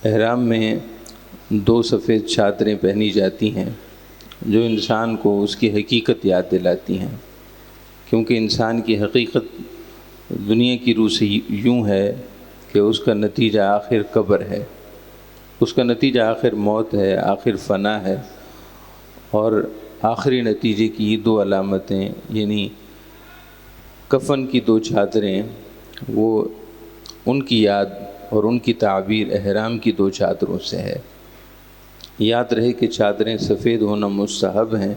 احرام میں دو سفید چادریں پہنی جاتی ہیں جو انسان کو اس کی حقیقت یاد دلاتی ہیں، کیونکہ انسان کی حقیقت دنیا کی روح سے یوں ہے کہ اس کا نتیجہ آخر قبر ہے، اس کا نتیجہ آخر موت ہے، آخر فنا ہے۔ اور آخری نتیجے کی یہ دو علامتیں، یعنی کفن کی دو چادریں، وہ ان کی یاد اور ان کی تعبیر احرام کی دو چادروں سے ہے۔ یاد رہے کہ چادریں سفید ہونا مستحب ہیں،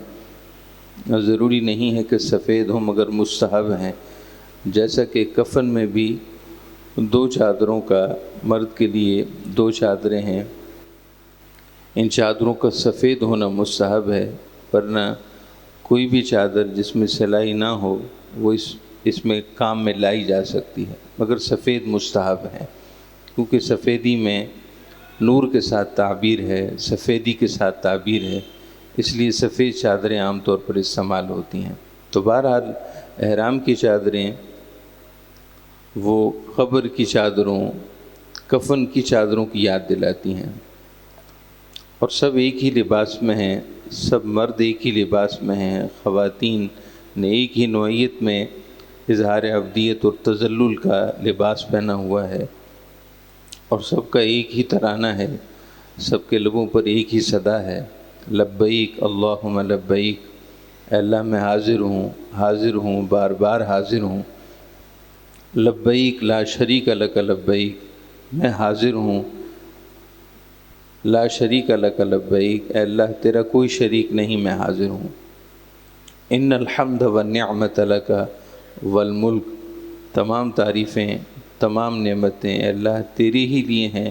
ضروری نہیں ہے کہ سفید ہوں مگر مستحب ہیں، جیسا کہ کفن میں بھی دو چادروں کا، مرد کے لیے دو چادریں ہیں، ان چادروں کا سفید ہونا مستحب ہے، ورنہ کوئی بھی چادر جس میں سلائی نہ ہو وہ اس میں کام میں لائی جا سکتی ہے، مگر سفید مستحب ہے، کیونکہ سفیدی میں نور کے ساتھ تعبیر ہے، سفیدی کے ساتھ تعبیر ہے، اس لیے سفید چادریں عام طور پر استعمال ہوتی ہیں۔ تو بہرحال احرام کی چادریں وہ قبر کی چادروں، کفن کی چادروں کی یاد دلاتی ہیں، اور سب ایک ہی لباس میں ہیں، سب مرد ایک ہی لباس میں ہیں، خواتین نے ایک ہی نوعیت میں اظہار عبدیت اور تذلل کا لباس پہنا ہوا ہے، اور سب کا ایک ہی ترانہ ہے، سب کے لبوں پر ایک ہی صدا ہے، لبیک اللہم لبیک، اے اللہ میں حاضر ہوں، بار بار حاضر ہوں، لبیک لا شریک لک لبیک، میں حاضر ہوں، لا شریک لک لبیک، اے اللہ تیرا کوئی شریک نہیں، میں حاضر ہوں، ان الحمد والنعمت لک والملک، تمام تعریفیں، تمام نعمتیں اے اللہ تیری ہی لیے ہیں،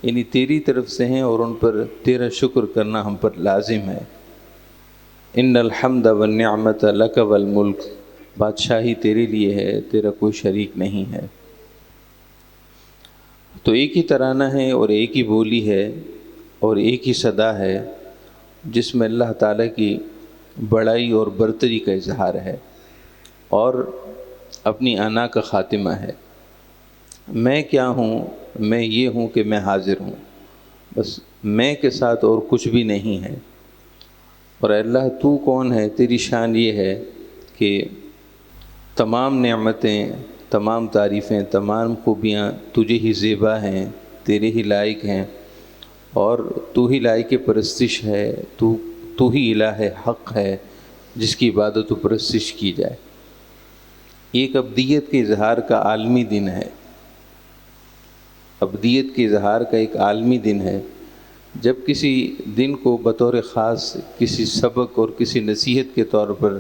یعنی تیری طرف سے ہیں، اور ان پر تیرا شکر کرنا ہم پر لازم ہے۔ ان الحمد والنعمت لک والملک، بادشاہی تیرے لیے ہے، تیرا کوئی شریک نہیں ہے۔ تو ایک ہی ترانہ ہے اور ایک ہی بولی ہے اور ایک ہی صدا ہے، جس میں اللہ تعالیٰ کی بڑائی اور برتری کا اظہار ہے اور اپنی انا کا خاتمہ ہے۔ میں کیا ہوں؟ میں یہ ہوں کہ میں حاضر ہوں، بس میں کے ساتھ اور کچھ بھی نہیں ہے۔ اور اے اللہ تو کون ہے؟ تیری شان یہ ہے کہ تمام نعمتیں، تمام تعریفیں، تمام خوبیاں تجھے ہی زیبا ہیں، تیرے ہی لائق ہیں، اور تو ہی لائق پرستش ہے، تو ہی الہ حق ہے جس کی عبادت و پرستش کی جائے۔ ایک عبدیت کے اظہار کا عالمی دن ہے، عبدیت کے اظہار کا ایک عالمی دن ہے۔ جب کسی دن کو بطور خاص کسی سبق اور کسی نصیحت کے طور پر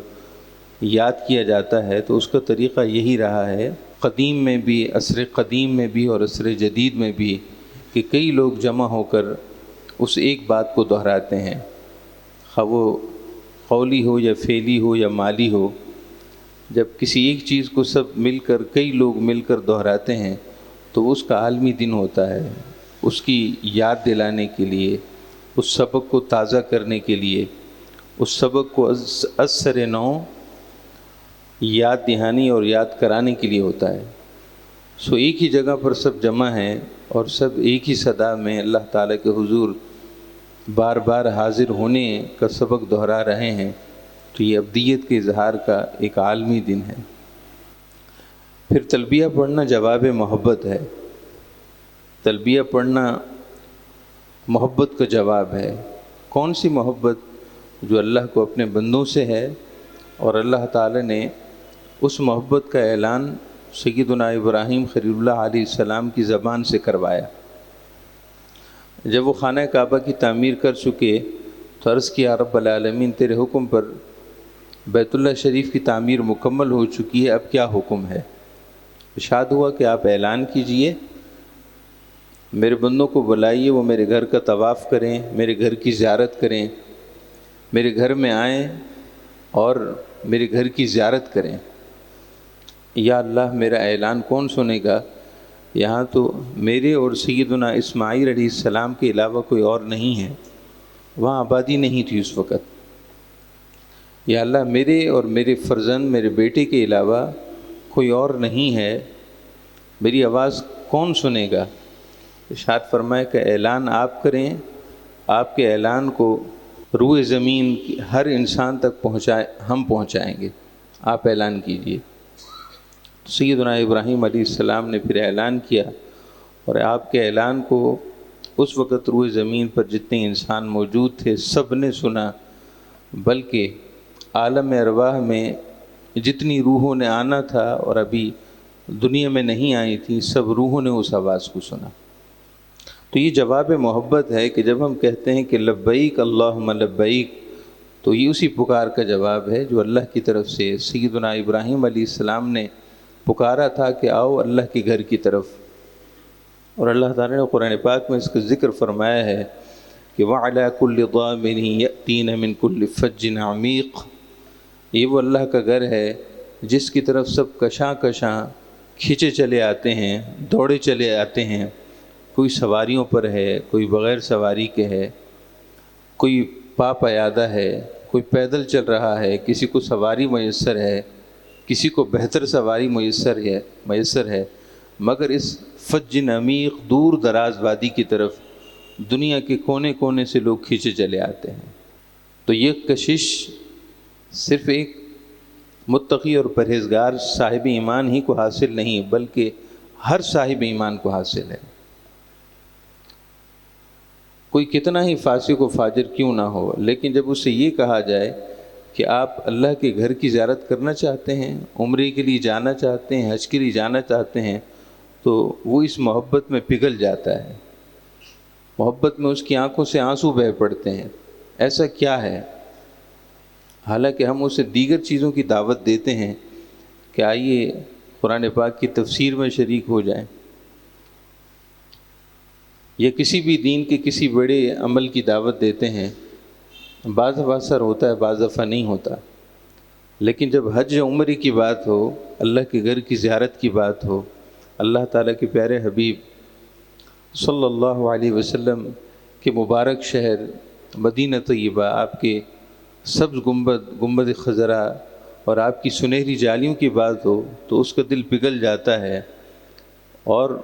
یاد کیا جاتا ہے تو اس کا طریقہ یہی رہا ہے، قدیم میں بھی، عصر قدیم میں بھی اور عصر جدید میں بھی، کہ کئی لوگ جمع ہو کر اس ایک بات کو دہراتے ہیں، خواہ وہ قولی ہو یا فعلی ہو یا مالی ہو۔ جب کسی ایک چیز کو سب مل کر، کئی لوگ مل کر دہراتے ہیں تو اس کا عالمی دن ہوتا ہے، اس کی یاد دلانے کے لیے، اس سبق کو تازہ کرنے کے لیے، اس سبق کو از سر نو یاد دہانی اور یاد کرانے کے لیے ہوتا ہے۔ سو ایک ہی جگہ پر سب جمع ہیں اور سب ایک ہی صدا میں اللہ تعالیٰ کے حضور بار بار حاضر ہونے کا سبق دہرا رہے ہیں، تو یہ عبدیت کے اظہار کا ایک عالمی دن ہے۔ پھر تلبیہ پڑھنا جواب محبت ہے، تلبیہ پڑھنا محبت کا جواب ہے۔ کون سی محبت؟ جو اللہ کو اپنے بندوں سے ہے، اور اللہ تعالیٰ نے اس محبت کا اعلان سیدنا ابراہیم خلیل اللہ علیہ السلام کی زبان سے کروایا۔ جب وہ خانہ کعبہ کی تعمیر کر چکے تو عرض کیا، رب العالمین تیرے حکم پر بیت اللہ شریف کی تعمیر مکمل ہو چکی ہے، اب کیا حکم ہے؟ ارشاد ہوا کہ آپ اعلان کیجئے، میرے بندوں کو بلائیے، وہ میرے گھر کا طواف کریں، میرے گھر کی زیارت کریں، میرے گھر میں آئیں اور میرے گھر کی زیارت کریں۔ یا اللہ میرا اعلان کون سنے گا؟ یہاں تو میرے اور سیدنا اسماعیل علیہ السلام کے علاوہ کوئی اور نہیں ہے، وہاں آبادی نہیں تھی اس وقت۔ یا اللہ میرے اور میرے فرزند، میرے بیٹے کے علاوہ کوئی اور نہیں ہے، میری آواز کون سنے گا؟ ارشاد فرمایا کہ اعلان آپ کریں، آپ کے اعلان کو روئے زمین کی ہر انسان تک ہم پہنچائیں گے، آپ اعلان کیجئے۔ سیدنا ابراہیم علیہ السلام نے پھر اعلان کیا، اور آپ کے اعلان کو اس وقت روئے زمین پر جتنے انسان موجود تھے سب نے سنا، بلکہ عالم ارواح میں جتنی روحوں نے آنا تھا اور ابھی دنیا میں نہیں آئی تھیں، سب روحوں نے اس آواز کو سنا۔ تو یہ جواب محبت ہے کہ جب ہم کہتے ہیں کہ لبیک اللہم لبیک، تو یہ اسی پکار کا جواب ہے جو اللہ کی طرف سے سیدنا ابراہیم علیہ السلام نے پکارا تھا کہ آؤ اللہ کے گھر کی طرف۔ اور اللہ تعالیٰ نے قرآن پاک میں اس کا ذکر فرمایا ہے کہ وَعَلَىٰ كُلِّ ضَامِرٍ يَأْتِينَ مِنْ كُلِّ فَجٍّ عَمِيقٍ، یہ وہ اللہ کا گھر ہے جس کی طرف سب کشاں کشاں کھینچے چلے آتے ہیں، دوڑے چلے آتے ہیں۔ کوئی سواریوں پر ہے، کوئی بغیر سواری کے ہے، کوئی پا پیادہ ہے، کوئی پیدل چل رہا ہے، کسی کو سواری میسر ہے، کسی کو بہتر سواری میسر ہے، مگر اس فج عمیق دور دراز وادی کی طرف دنیا کے کونے کونے سے لوگ کھینچے چلے آتے ہیں۔ تو یہ کشش صرف ایک متقی اور پرہیزگار صاحب ایمان ہی کو حاصل نہیں، بلکہ ہر صاحب ایمان کو حاصل ہے۔ کوئی کتنا ہی فاسق و فاجر کیوں نہ ہو، لیکن جب اسے یہ کہا جائے کہ آپ اللہ کے گھر کی زیارت کرنا چاہتے ہیں، عمرے کے لیے جانا چاہتے ہیں، حج کے لیے جانا چاہتے ہیں، تو وہ اس محبت میں پگھل جاتا ہے۔ محبت میں اس کی آنکھوں سے آنسو بہہ پڑتے ہیں۔ ایسا کیا ہے؟ حالانکہ ہم اسے دیگر چیزوں کی دعوت دیتے ہیں کہ آئیے قرآن پاک کی تفسیر میں شریک ہو جائیں، یا کسی بھی دین کے کسی بڑے عمل کی دعوت دیتے ہیں، بعض دفعہ اثر ہوتا ہے، بعض دفعہ نہیں ہوتا، لیکن جب حج عمرے کی بات ہو، اللہ کے گھر کی زیارت کی بات ہو، اللہ تعالیٰ کے پیارے حبیب صلی اللہ علیہ وسلم کے مبارک شہر مدینہ طیبہ، آپ کے سبز گنبد خضرا اور آپ کی سنہری جالیوں کی بات ہو، تو اس کا دل پگھل جاتا ہے اور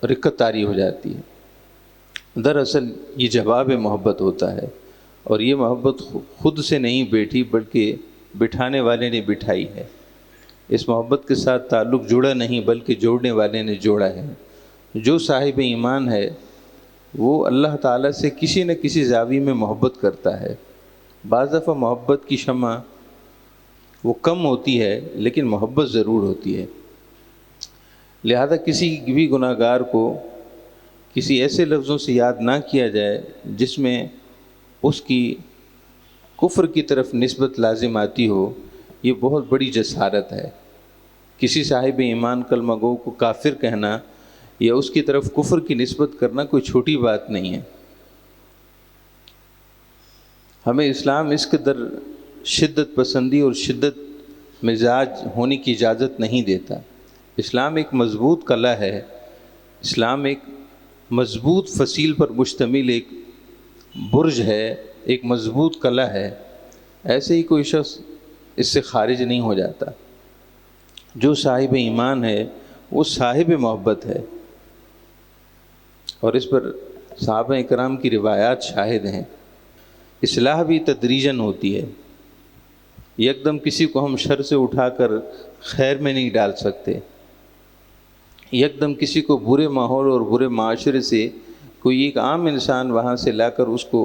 رقت طاری ہو جاتی ہے۔ دراصل یہ جواب محبت ہوتا ہے، اور یہ محبت خود سے نہیں بیٹھی بلکہ بٹھانے والے نے بٹھائی ہے۔ اس محبت کے ساتھ تعلق جڑا نہیں بلکہ جوڑنے والے نے جوڑا ہے۔ جو صاحب ایمان ہے وہ اللہ تعالیٰ سے کسی نہ کسی زاویے میں محبت کرتا ہے۔ بعض دفعہ محبت کی شمع وہ کم ہوتی ہے، لیکن محبت ضرور ہوتی ہے۔ لہذا کسی بھی گناہ گار کو کسی ایسے لفظوں سے یاد نہ کیا جائے جس میں اس کی کفر کی طرف نسبت لازم آتی ہو، یہ بہت بڑی جسارت ہے۔ کسی صاحب ایمان کلمہ گو کو کافر کہنا یا اس کی طرف کفر کی نسبت کرنا کوئی چھوٹی بات نہیں ہے۔ ہمیں اسلام اس قدر شدت پسندی اور شدت مزاج ہونے کی اجازت نہیں دیتا۔ اسلام ایک مضبوط قلعہ ہے، اسلام ایک مضبوط فصیل پر مشتمل ایک برج ہے، ایک مضبوط قلعہ ہے۔ ایسے ہی کوئی شخص اس سے خارج نہیں ہو جاتا۔ جو صاحب ایمان ہے وہ صاحب محبت ہے، اور اس پر صحابہ اکرام کی روایات شاہد ہیں۔ اصلاح بھی تدریجاً ہوتی ہے، یکدم کسی کو ہم شر سے اٹھا کر خیر میں نہیں ڈال سکتے، یکدم کسی کو برے ماحول اور برے معاشرے سے کوئی ایک عام انسان وہاں سے لا کر اس کو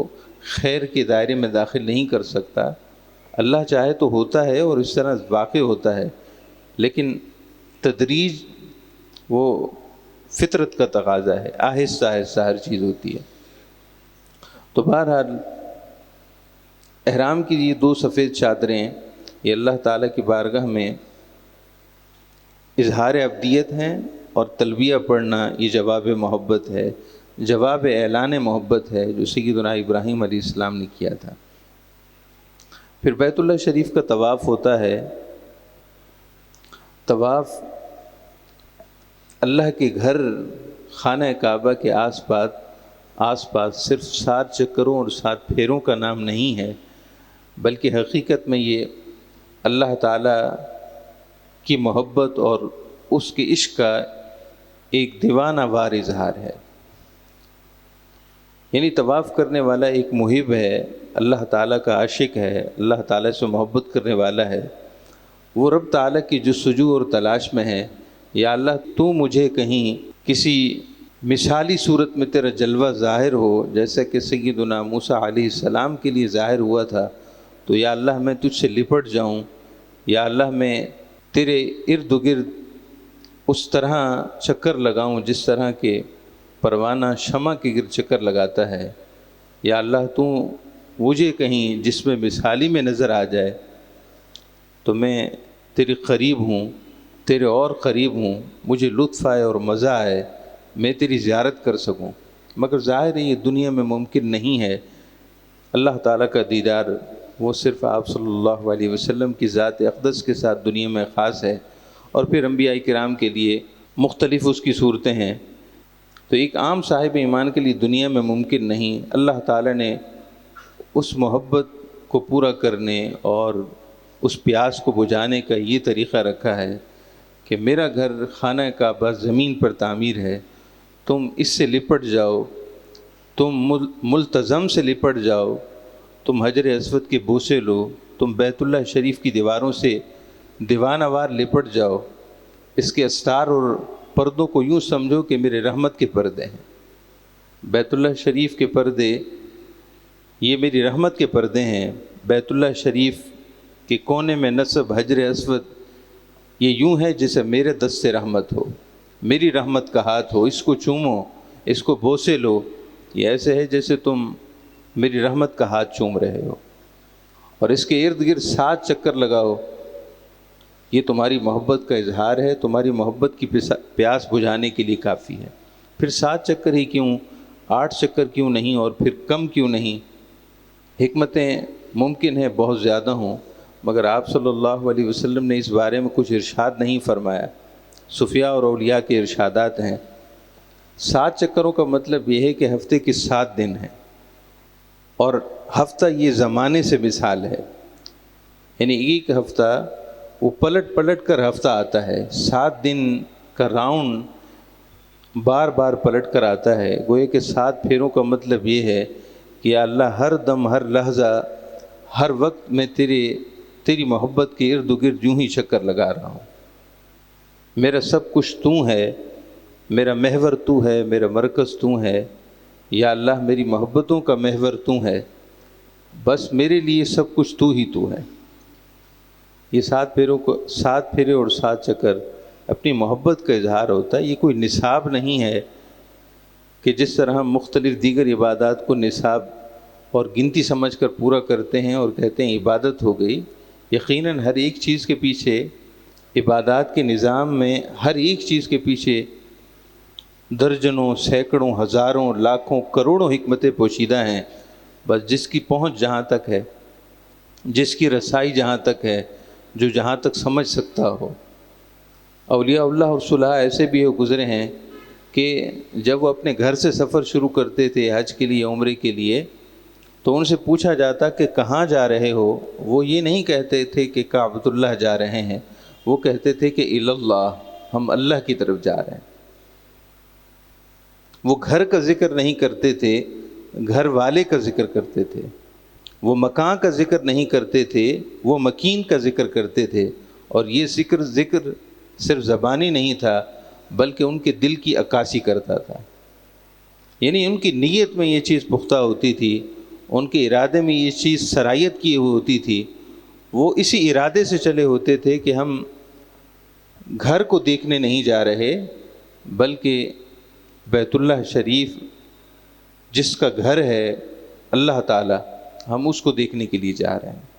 خیر کے دائرے میں داخل نہیں کر سکتا۔ اللہ چاہے تو ہوتا ہے اور اس طرح واقع ہوتا ہے، لیکن تدریج وہ فطرت کا تقاضا ہے، آہستہ آہستہ ہر چیز ہوتی ہے۔ تو بہرحال احرام کی یہ 2 سفید چادریں یہ اللہ تعالیٰ کی بارگاہ میں اظہار عبدیت ہیں، اور تلبیہ پڑھنا یہ جواب محبت ہے، جواب اعلان محبت ہے جو سیدنا ابراہیم علیہ السلام نے کیا تھا۔ پھر بیت اللہ شریف کا طواف ہوتا ہے۔ طواف اللہ کے گھر خانہ کعبہ کے آس پاس صرف 7 چکروں اور 7 پھیروں کا نام نہیں ہے، بلکہ حقیقت میں یہ اللہ تعالیٰ کی محبت اور اس کے عشق کا ایک دیوانہ وار اظہار ہے۔ یعنی طواف کرنے والا ایک محب ہے، اللہ تعالیٰ کا عاشق ہے، اللہ تعالیٰ سے محبت کرنے والا ہے، وہ رب تعالیٰ کی جستجو اور تلاش میں ہے، یا اللہ تو مجھے کہیں کسی مثالی صورت میں تیرا جلوہ ظاہر ہو، جیسا کہ سیدنا موسیٰ علیہ السلام کے لیے ظاہر ہوا تھا، تو یا اللہ میں تجھ سے لپٹ جاؤں، یا اللہ میں تیرے ارد گرد اس طرح چکر لگاؤں جس طرح کہ پروانہ شمع کے گرد چکر لگاتا ہے، یا اللہ تو مجھے کہیں جس میں مثالی میں نظر آ جائے تو میں تیرے قریب ہوں، تیرے اور قریب ہوں، مجھے لطف آئے اور مزہ آئے، میں تیری زیارت کر سکوں۔ مگر ظاہر ہے یہ دنیا میں ممکن نہیں ہے۔ اللہ تعالیٰ کا دیدار وہ صرف آپ صلی اللہ علیہ وسلم کی ذات اقدس کے ساتھ دنیا میں خاص ہے، اور پھر انبیاء کرام کے لیے مختلف اس کی صورتیں ہیں، تو ایک عام صاحب ایمان کے لیے دنیا میں ممکن نہیں۔ اللہ تعالیٰ نے اس محبت کو پورا کرنے اور اس پیاس کو بجھانے کا یہ طریقہ رکھا ہے کہ میرا گھر خانہ کعبہ زمین پر تعمیر ہے، تم اس سے لپٹ جاؤ، تم ملتزم سے لپٹ جاؤ، تم حجر اسود کے بوسے لو، تم بیت اللہ شریف کی دیواروں سے دیوانہ وار لپٹ جاؤ، اس کے استار اور پردوں کو یوں سمجھو کہ میرے رحمت کے پردے ہیں۔ بیت اللہ شریف کے پردے یہ میری رحمت کے پردے ہیں۔ بیت اللہ شریف کے کونے میں نصب حجر اسود یہ یوں ہے جیسے میرے دست رحمت ہو، میری رحمت کا ہاتھ ہو، اس کو چومو، اس کو بوسے لو، یہ ایسے ہے جیسے تم میری رحمت کا ہاتھ چوم رہے ہو، اور اس کے ارد گرد 7 چکر لگاؤ، یہ تمہاری محبت کا اظہار ہے، تمہاری محبت کی پیاس بجھانے کے لیے کافی ہے۔ پھر 7 چکر ہی کیوں، 8 چکر کیوں نہیں، اور پھر کم کیوں نہیں؟ حکمتیں ممکن ہے بہت زیادہ ہوں، مگر آپ صلی اللہ علیہ وسلم نے اس بارے میں کچھ ارشاد نہیں فرمایا۔ صوفیاء اور اولیاء کے ارشادات ہیں۔ 7 چکروں کا مطلب یہ ہے کہ ہفتے کے 7 دن ہیں، اور ہفتہ یہ زمانے سے مثال ہے، یعنی ایک ہفتہ وہ پلٹ پلٹ کر ہفتہ آتا ہے، 7 دن کا راؤنڈ بار بار پلٹ کر آتا ہے۔ گویا کہ 7 پھیروں کا مطلب یہ ہے کہ یا اللہ ہر دم، ہر لحظہ، ہر وقت میں تیری محبت کے ارد گرد یوں ہی چکر لگا رہا ہوں۔ میرا سب کچھ تو ہے، میرا محور تو ہے، میرا مرکز تو ہے، یا اللہ میری محبتوں کا محور تو ہے، بس میرے لیے سب کچھ تو ہی تو ہے۔ یہ 7 پھیرے اور 7 چکر اپنی محبت کا اظہار ہوتا ہے۔ یہ کوئی نصاب نہیں ہے کہ جس طرح ہم مختلف دیگر عبادات کو نصاب اور گنتی سمجھ کر پورا کرتے ہیں اور کہتے ہیں عبادت ہو گئی۔ یقیناً ہر ایک چیز کے پیچھے، عبادات کے نظام میں ہر ایک چیز کے پیچھے درجنوں، سینکڑوں، ہزاروں، لاکھوں، کروڑوں حکمتیں پوشیدہ ہیں، بس جس کی پہنچ جہاں تک ہے، جس کی رسائی جہاں تک ہے، جو جہاں تک سمجھ سکتا ہو۔ اولیاء اللہ اور صلحاء ایسے بھی گزرے ہیں کہ جب وہ اپنے گھر سے سفر شروع کرتے تھے حج کے لیے، عمرے کے لیے، تو ان سے پوچھا جاتا کہ کہاں جا رہے ہو، وہ یہ نہیں کہتے تھے کہ کعبۃ اللہ جا رہے ہیں، وہ کہتے تھے کہ اللہ، ہم اللہ کی طرف جا رہے ہیں۔ وہ گھر کا ذکر نہیں کرتے تھے، گھر والے کا ذکر کرتے تھے۔ وہ مکان کا ذکر نہیں کرتے تھے، وہ مکین کا ذکر کرتے تھے۔ اور یہ ذکر صرف زبانی نہیں تھا، بلکہ ان کے دل کی عکاسی کرتا تھا، یعنی ان کی نیت میں یہ چیز پختہ ہوتی تھی، ان کے ارادے میں یہ چیز سرایت کی ہوتی تھی۔ وہ اسی ارادے سے چلے ہوتے تھے کہ ہم گھر کو دیکھنے نہیں جا رہے، بلکہ بیت اللہ شریف جس کا گھر ہے اللہ تعالیٰ، ہم اس کو دیکھنے کے لیے جا رہے ہیں۔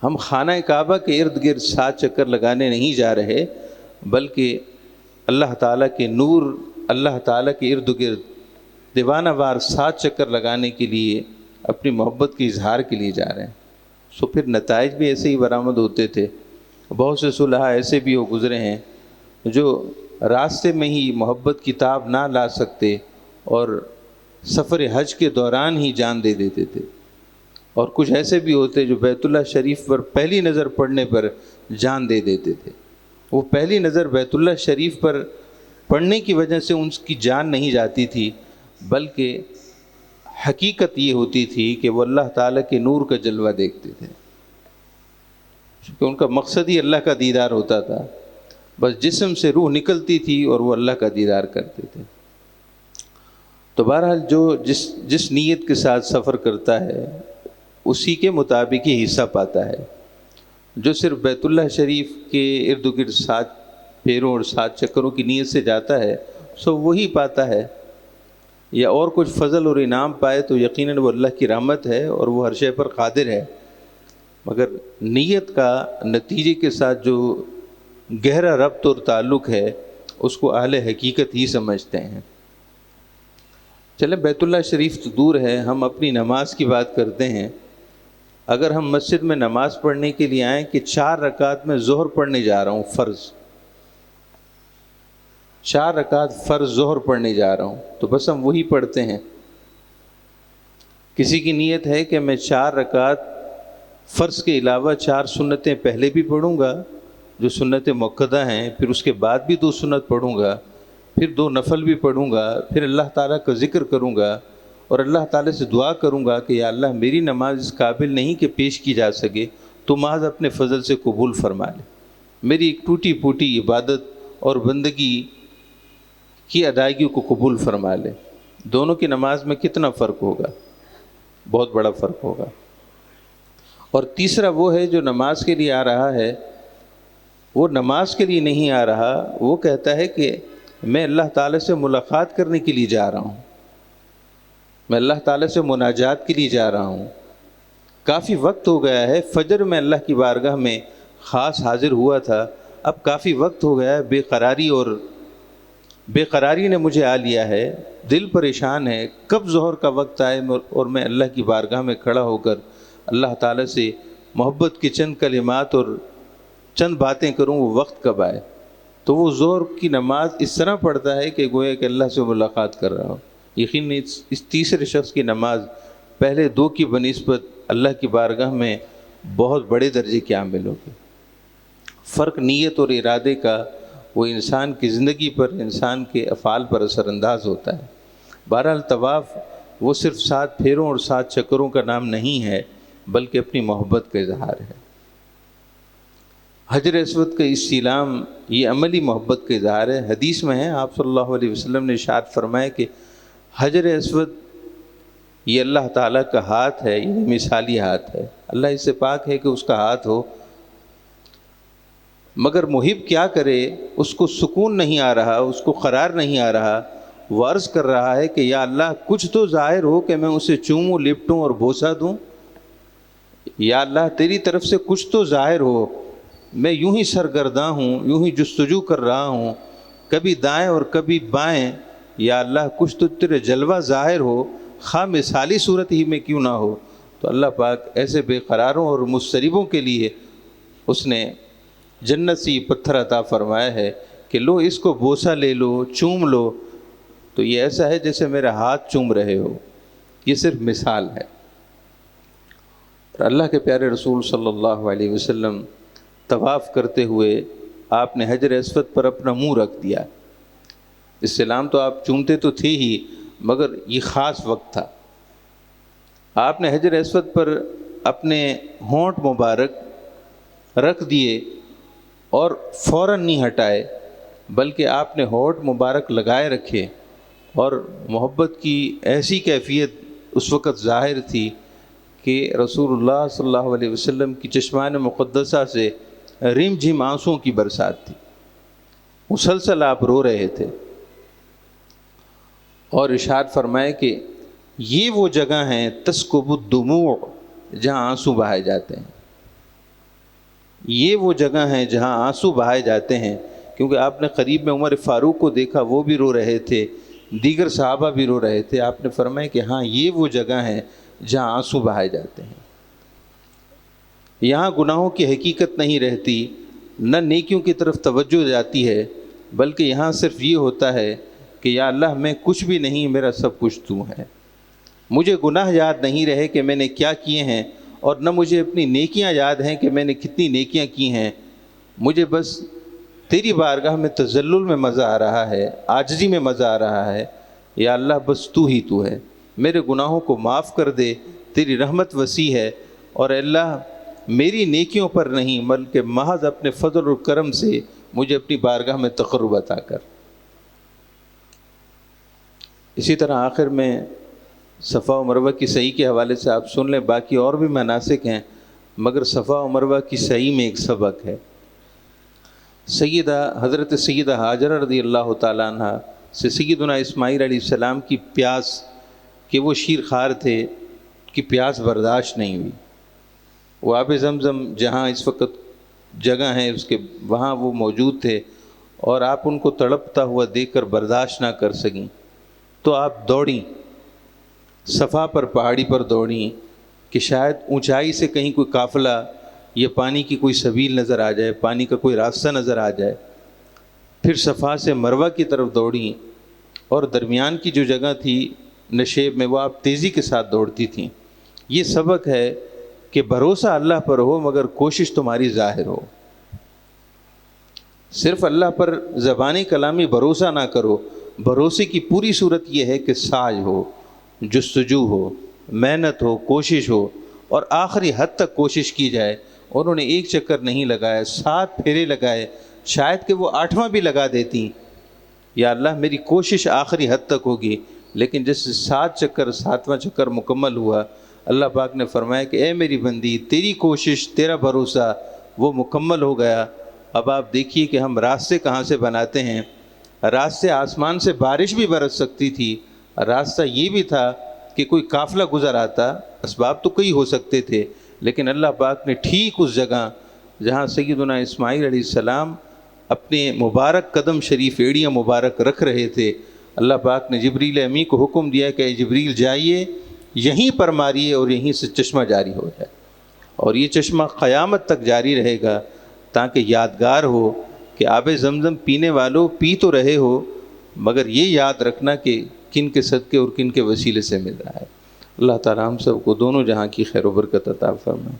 ہم خانہ کعبہ کے ارد گرد 7 چکر لگانے نہیں جا رہے، بلکہ اللہ تعالیٰ کے نور، اللہ تعالیٰ کے ارد گرد دیوانہ وار 7 چکر لگانے کے لیے، اپنی محبت کے اظہار کے لیے جا رہے ہیں۔ سو پھر نتائج بھی ایسے ہی برآمد ہوتے تھے۔ بہت سے صلحاء ایسے بھی گزرے ہیں جو راستے میں ہی محبت کی تاب نہ لا سکتے اور سفر حج کے دوران ہی جان دے دیتے تھے، اور کچھ ایسے بھی ہوتے جو بیت اللہ شریف پر پہلی نظر پڑنے پر جان دے دیتے تھے۔ وہ پہلی نظر بیت اللہ شریف پر پڑنے کی وجہ سے ان کی جان نہیں جاتی تھی، بلکہ حقیقت یہ ہوتی تھی کہ وہ اللہ تعالیٰ کے نور کا جلوہ دیکھتے تھے، کیونکہ ان کا مقصد ہی اللہ کا دیدار ہوتا تھا، بس جسم سے روح نکلتی تھی اور وہ اللہ کا دیدار کرتے تھے۔ تو بہرحال جو جس نیت کے ساتھ سفر کرتا ہے اسی کے مطابق ہی حصہ پاتا ہے۔ جو صرف بیت اللہ شریف کے ارد گرد 7 پھیروں اور 7 چکروں کی نیت سے جاتا ہے سو وہی پاتا ہے، یا اور کچھ فضل اور انعام پائے تو یقیناً وہ اللہ کی رحمت ہے اور وہ ہر شے پر قادر ہے، مگر نیت کا نتیجے کے ساتھ جو گہرا ربط اور تعلق ہے اس کو اہل حقیقت ہی سمجھتے ہیں۔ چلیں بیت اللہ شریف تو دور ہے، ہم اپنی نماز کی بات کرتے ہیں۔ اگر ہم مسجد میں نماز پڑھنے کے لیے آئیں کہ 4 رکعت میں ظہر پڑھنے جا رہا ہوں، فرض 4 رکعت فرض ظہر پڑھنے جا رہا ہوں، تو بس ہم وہی پڑھتے ہیں۔ کسی کی نیت ہے کہ میں 4 رکعت فرض کے علاوہ 4 سنتیں پہلے بھی پڑھوں گا جو سنت مؤکدہ ہیں، پھر اس کے بعد بھی 2 سنت پڑھوں گا، پھر 2 نفل بھی پڑھوں گا، پھر اللہ تعالیٰ کا ذکر کروں گا اور اللہ تعالیٰ سے دعا کروں گا کہ یا اللہ میری نماز اس قابل نہیں کہ پیش کی جا سکے، تو محض اپنے فضل سے قبول فرما لے، میری ایک ٹوٹی پھوٹی عبادت اور بندگی کی ادائیگی کو قبول فرما لے۔ دونوں کی نماز میں کتنا فرق ہوگا؟ بہت بڑا فرق ہوگا۔ اور تیسرا وہ ہے جو نماز کے لیے آ رہا ہے، وہ نماز کے لیے نہیں آ رہا، وہ کہتا ہے کہ میں اللہ تعالیٰ سے ملاقات کرنے کے لیے جا رہا ہوں، میں اللہ تعالیٰ سے مناجات کے لیے جا رہا ہوں، کافی وقت ہو گیا ہے، فجر میں اللہ کی بارگاہ میں خاص حاضر ہوا تھا، اب کافی وقت ہو گیا ہے، بے قراری نے مجھے آ لیا ہے، دل پریشان ہے، کب ظہر کا وقت آئے اور میں اللہ کی بارگاہ میں کھڑا ہو کر اللہ تعالیٰ سے محبت کی چند کلمات اور چند باتیں کروں، وہ وقت کب آئے؟ تو وہ ظہر کی نماز اس طرح پڑھتا ہے کہ گویا کہ اللہ سے ملاقات کر رہا ہو۔ یقیناً اس تیسرے شخص کی نماز پہلے 2 کی بنسبت اللہ کی بارگاہ میں بہت بڑے درجے کی عامل ہوگی۔ فرق نیت اور ارادے کا وہ انسان کی زندگی پر، انسان کے افعال پر اثر انداز ہوتا ہے۔ بہرحال طواف وہ صرف 7 پھیروں اور 7 چکروں کا نام نہیں ہے، بلکہ اپنی محبت کا اظہار ہے۔ حجر اسود کا استلام یہ عملی محبت کا اظہار ہے۔ حدیث میں ہے، آپ صلی اللہ علیہ وسلم نے ارشاد فرمایا کہ حجر اسود یہ اللہ تعالیٰ کا ہاتھ ہے، یہ مثالی ہاتھ ہے، اللہ اس سے پاک ہے کہ اس کا ہاتھ ہو، مگر محب کیا کرے، اس کو سکون نہیں آ رہا، اس کو قرار نہیں آ رہا، وہ عرض کر رہا ہے کہ یا اللہ کچھ تو ظاہر ہو کہ میں اسے چوموں، لپٹوں اور بوسہ دوں، یا اللہ تیری طرف سے کچھ تو ظاہر ہو، میں یوں ہی سرگرداں ہوں، یوں ہی جستجو کر رہا ہوں، کبھی دائیں اور کبھی بائیں، یا اللہ کچھ تو تیرے جلوہ ظاہر ہو، خواہ مثالی صورت ہی میں کیوں نہ ہو۔ تو اللہ پاک ایسے بے قراروں اور مضطربوں کے لیے اس نے جنت سے یہ پتھر عطا فرمایا ہے کہ لو اس کو بوسہ لے لو، چوم لو، تو یہ ایسا ہے جیسے میرا ہاتھ چوم رہے ہو۔ یہ صرف مثال ہے۔ اور اللہ کے پیارے رسول صلی اللہ علیہ وسلم طواف کرتے ہوئے آپ نے حجر اسود پر اپنا منہ رکھ دیا۔ استلام تو آپ چومتے تو تھے ہی، مگر یہ خاص وقت تھا۔ آپ نے حجر اسود پر اپنے ہونٹ مبارک رکھ دیے اور فوراً نہیں ہٹائے، بلکہ آپ نے ہونٹ مبارک لگائے رکھے، اور محبت کی ایسی کیفیت اس وقت ظاہر تھی کہ رسول اللہ صلی اللہ علیہ وسلم کی چشمان مقدسہ سے رم جھم آنسوؤں کی برسات تھی، مسلسل آپ رو رہے تھے، اور ارشاد فرمائے کہ یہ وہ جگہ ہیں تسکب الدموع، جہاں آنسو بہائے جاتے ہیں، یہ وہ جگہ ہیں جہاں آنسو بہائے جاتے ہیں، کیونکہ آپ نے قریب میں عمر فاروق کو دیکھا، وہ بھی رو رہے تھے، دیگر صحابہ بھی رو رہے تھے، آپ نے فرمایا کہ ہاں یہ وہ جگہ ہیں جہاں آنسو بہائے جاتے ہیں، یہاں گناہوں کی حقیقت نہیں رہتی، نہ نیکیوں کی طرف توجہ جاتی ہے، بلکہ یہاں صرف یہ ہوتا ہے کہ یا اللہ میں کچھ بھی نہیں، میرا سب کچھ تو ہے، مجھے گناہ یاد نہیں رہے کہ میں نے کیا کیے ہیں، اور نہ مجھے اپنی نیکیاں یاد ہیں کہ میں نے کتنی نیکیاں کی ہیں، مجھے بس تیری بارگاہ میں تذلل میں مزہ آ رہا ہے، عاجزی میں مزہ آ رہا ہے، یا اللہ بس تو ہی تو ہے۔ میرے گناہوں کو معاف کر دے، تیری رحمت وسیع ہے، اور اے اللہ میری نیکیوں پر نہیں بلکہ محض اپنے فضل و کرم سے مجھے اپنی بارگاہ میں تقرب عطا کر۔ اسی طرح آخر میں صفا و مروہ کی سعی کے حوالے سے آپ سن لیں، باقی اور بھی مناسک ہیں مگر صفا و مروہ کی سعی میں ایک سبق ہے۔ حضرت سیدہ ہاجرہ رضی اللہ تعالیٰ عنہ سے سیدنا اسماعیل علیہ السلام کی پیاس، کہ وہ شیر خوار تھے، کہ پیاس برداشت نہیں ہوئی۔ وہ آب زمزم جہاں اس وقت جگہ ہے اس کے وہاں وہ موجود تھے، اور آپ ان کو تڑپتا ہوا دیکھ کر برداشت نہ کر سکیں تو آپ دوڑیں، صفا پر پہاڑی پر دوڑیں کہ شاید اونچائی سے کہیں کوئی قافلہ یا پانی کی کوئی سبیل نظر آ جائے، پانی کا کوئی راستہ نظر آ جائے۔ پھر صفا سے مروہ کی طرف دوڑیں، اور درمیان کی جو جگہ تھی نشیب میں وہ آپ تیزی کے ساتھ دوڑتی تھیں۔ یہ سبق ہے کہ بھروسہ اللہ پر ہو مگر کوشش تمہاری ظاہر ہو۔ صرف اللہ پر زبانی کلامی بھروسہ نہ کرو، بھروسے کی پوری صورت یہ ہے کہ سعی ہو، جستجو ہو، محنت ہو، کوشش ہو، اور آخری حد تک کوشش کی جائے۔ انہوں نے ایک چکر نہیں لگایا، 7 پھیرے لگائے، شاید کہ وہ 8واں بھی لگا دیتی، یا اللہ میری کوشش آخری حد تک ہوگی، لیکن جس 7واں چکر مکمل ہوا، اللہ پاک نے فرمایا کہ اے میری بندی تیری کوشش، تیرا بھروسہ وہ مکمل ہو گیا۔ اب آپ دیکھیے کہ ہم راستے کہاں سے بناتے ہیں۔ راستے آسمان سے بارش بھی برس سکتی تھی، راستہ یہ بھی تھا کہ کوئی قافلہ گزر آتا، اسباب تو کئی ہو سکتے تھے، لیکن اللہ پاک نے ٹھیک اس جگہ جہاں سیدنا اسماعیل علیہ السلام اپنے مبارک قدم شریف ایڑیاں مبارک رکھ رہے تھے، اللہ پاک نے جبریل امی کو حکم دیا کہ اے جبریل جائیے یہیں پر ماریے اور یہیں سے چشمہ جاری ہو جائے، اور یہ چشمہ قیامت تک جاری رہے گا تاکہ یادگار ہو کہ آب زمزم پینے والوں پی تو رہے ہو مگر یہ یاد رکھنا کہ کن کے صدقے اور کن کے وسیلے سے مل رہا ہے۔ اللہ تعالیٰ ہم سب کو دونوں جہاں کی خیر و برکت عطا فرمائے۔